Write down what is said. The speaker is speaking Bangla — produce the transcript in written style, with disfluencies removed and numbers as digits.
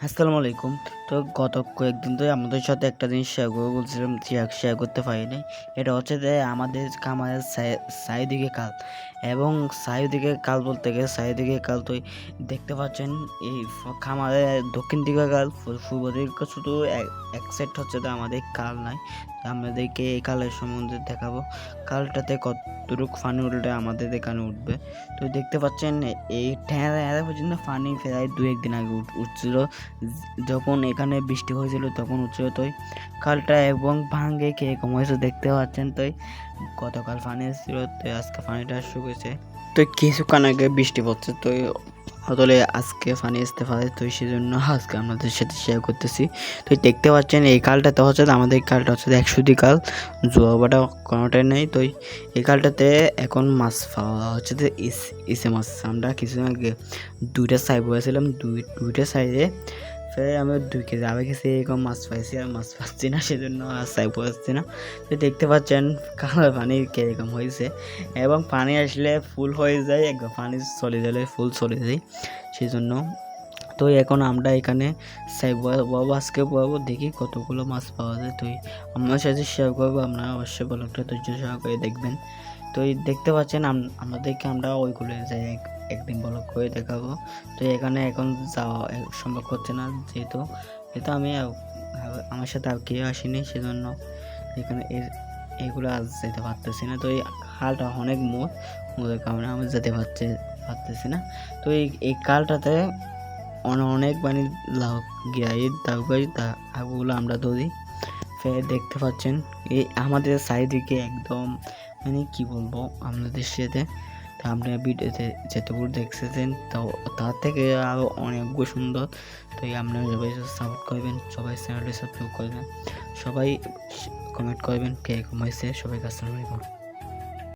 আসসালামু আলাইকুম। তো গত কয়েকদিন ধরে আমাদের সাথে একটা জিনিস শেয়ার করবো বলছিলাম, শেয়ার করতে পারিনি। এটা হচ্ছে যে আমাদের খামারের চারিদিকে কাল, এবং চারিদিকে কাল বলতে গেলে চারিদিকে কাল তো দেখতে পাচ্ছেন। এই খামারের দক্ষিণ দিকে কাল, পূর্ব দিকে শুধু এক সাইড হচ্ছে যে আমাদের কাল নাই। আমাদেরকে এই কালের সম্বন্ধে দেখাবো। কালটাতে কতটুকু পানি উঠলে আমাদের এখানে উঠবে। তো দেখতে পাচ্ছেন এই ঠেঁড়া পর্যন্ত পানি প্রায় 2-1 দিন আগে উঠছিল। যখন এখানে বৃষ্টি হয়েছিল তখন উঠছিল। তো খালটা এবং ভাঙ্গে কিরকম হয়েছে দেখতে পাচ্ছেন। তো গতকাল পানি এসেছিল, তো আজকে পানিটা শুকেছে। তো কিছুক্ষণ আগে বৃষ্টি পড়ছে, তো হতলে আজকে পানি আসতে পারে। তো সেই জন্য আজকে আপনাদের সাথে শেয়ার করতেছি। তো দেখতে পাচ্ছেন এই কালটাতে হচ্ছে আমাদের কালটা হচ্ছে 100 কাল, জোয়াবাটা কোনোটাই নেই। তো এই কালটাতে এখন মাছ পাওয়া হচ্ছে যে ইসে মাছ। আমরা কিছুদিন আগে 2টা সাইজ বয়েছিলাম, দুইটা সাইজে ফের আমি 2 কেজি আগে গেছি এরকম মাছ পাইছি, আর মাছ পাচ্ছি না, সেজন্য আর সাইজ পাচ্ছি না। তো দেখতে পাচ্ছেন কালার পানি কীরকম হয়েছে, এবং পানি আসলে ফুল হয়ে যায়, একবার পানি চলে গেলে ফুল চলে যায়, সেই জন্য। তো এখন আমরা এখানে বাবু আজকে পাবো, দেখি কতগুলো মাছ পাওয়া যায়। তো আমার সাথে শেয়ার করবো, আপনারা অবশ্যই ব্লগটা ধৈর্য সহকারে দেখবেন। তো দেখতে পাচ্ছেন আমাদেরকে আমরা ওইগুলো যাই একদিন ব্লগ করে দেখাবো। তো এখানে এখন যাওয়া সম্ভব হচ্ছে না, যেহেতু আমি আমার সাথে আর কেউ আসেনি, সেজন্য এখানে এগুলো আজ যেতে পারতেছি না। তো এই খালটা অনেক মোদের কারণে আমি যেতে পারতেছি না। তো এই কালটাতে অনেক মানে লাভ গিয়ে আগুলো আমরা ধরি। ফের দেখতে পাচ্ছেন এই আমাদের চারিদিকে একদম মানে কি বলবো আপনাদের সাথে। তা আপনারা ভিডিওতে যেটুকু দেখছেন তো তার থেকে আরও অনেক সুন্দর। তো আপনারা সবাই সাপোর্ট করবেন, সবাই চ্যানেলটি সাবস্ক্রাইব করবেন, সবাই কমেন্ট করবেন কে কম হয়েছে। সবাইকে আসসালামু আলাইকুম।